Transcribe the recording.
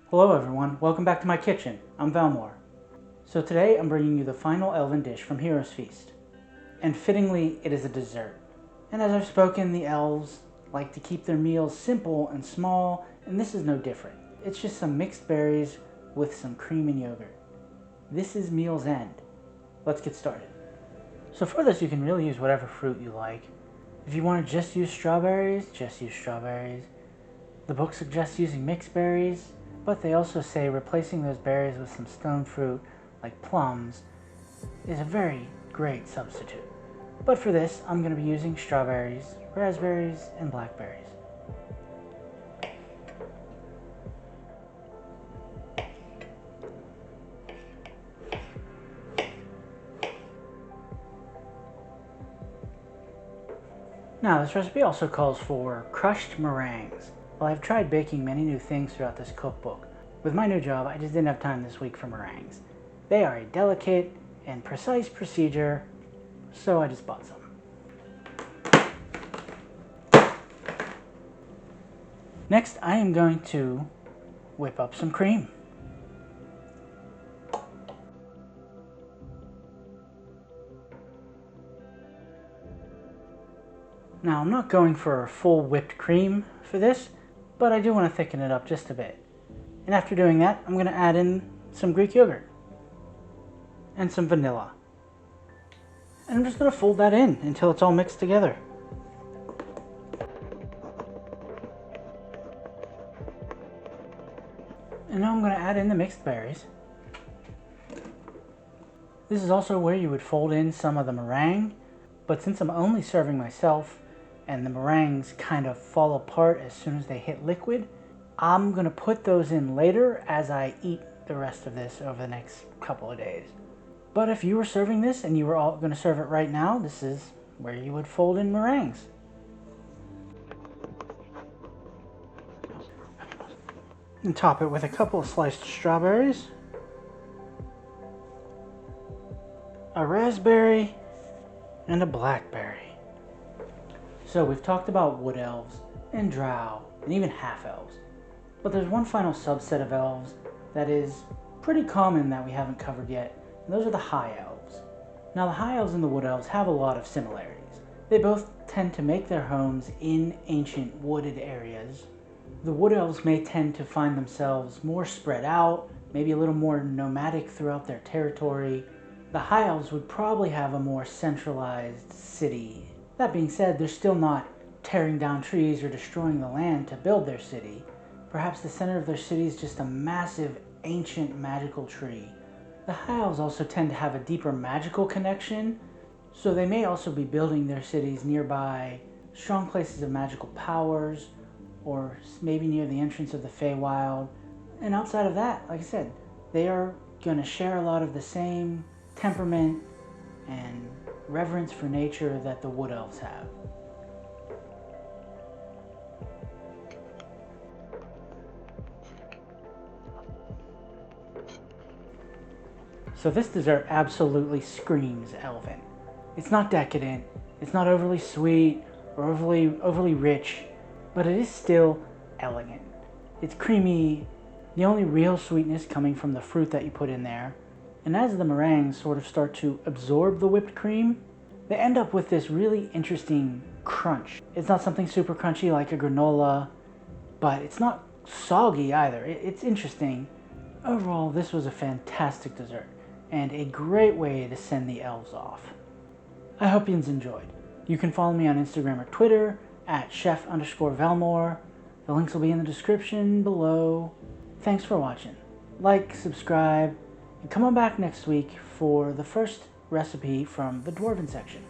Hello everyone, welcome back to my kitchen. I'm Valmore. So today I'm bringing you the final Elven dish from Heroes Feast. And fittingly, it is a dessert. And as I've spoken, the elves like to keep their meals simple and small, and this is no different. It's just some mixed berries with some cream and yogurt. This is meal's end. Let's get started. So for this you can really use whatever fruit you like. If you want to just use strawberries, just use strawberries. The book suggests using mixed berries, but they also say replacing those berries with some stone fruit, like plums, is a very great substitute. But for this, I'm going to be using strawberries, raspberries, and blackberries. Now, this recipe also calls for crushed meringues. Well, I've tried baking many new things throughout this cookbook. With my new job, I just didn't have time this week for meringues. They are a delicate and precise procedure, so I just bought some. Next, I am going to whip up some cream. Now, I'm not going for full whipped cream for this, but I do want to thicken it up just a bit. And after doing that, I'm going to add in some Greek yogurt and some vanilla. And I'm just going to fold that in until it's all mixed together. And now I'm going to add in the mixed berries. This is also where you would fold in some of the meringue, but since I'm only serving myself and the meringues kind of fall apart as soon as they hit liquid, I'm going to put those in later as I eat the rest of this over the next couple of days. But if you were serving this and you were all going to serve it right now, this is where you would fold in meringues. And top it with a couple of sliced strawberries, a raspberry, and a blackberry. So we've talked about wood elves and drow and even half elves. But there's one final subset of elves that is pretty common that we haven't covered yet, and those are the high elves. Now the high elves and the wood elves have a lot of similarities. They both tend to make their homes in ancient wooded areas. The wood elves may tend to find themselves more spread out, maybe a little more nomadic throughout their territory. The high elves would probably have a more centralized city. That being said, they're still not tearing down trees or destroying the land to build their city. Perhaps the center of their city is just a massive, ancient, magical tree. The high elves also tend to have a deeper magical connection, so they may also be building their cities nearby strong places of magical powers, or maybe near the entrance of the Feywild. And outside of that, like I said, they are going to share a lot of the same temperament and reverence for nature that the wood elves have. So this dessert absolutely screams Elven. It's not decadent, it's not overly sweet or overly rich, but it is still elegant. It's creamy, the only real sweetness coming from the fruit that you put in there. And as the meringues sort of start to absorb the whipped cream, they end up with this really interesting crunch. It's not something super crunchy like a granola, but it's not soggy either. It's interesting. Overall, this was a fantastic dessert and a great way to send the elves off. I hope you enjoyed. You can follow me on Instagram or Twitter at chef_Valmore. The links will be in the description below. Thanks for watching. Like, subscribe, and come on back next week for the first recipe from the Dwarven section.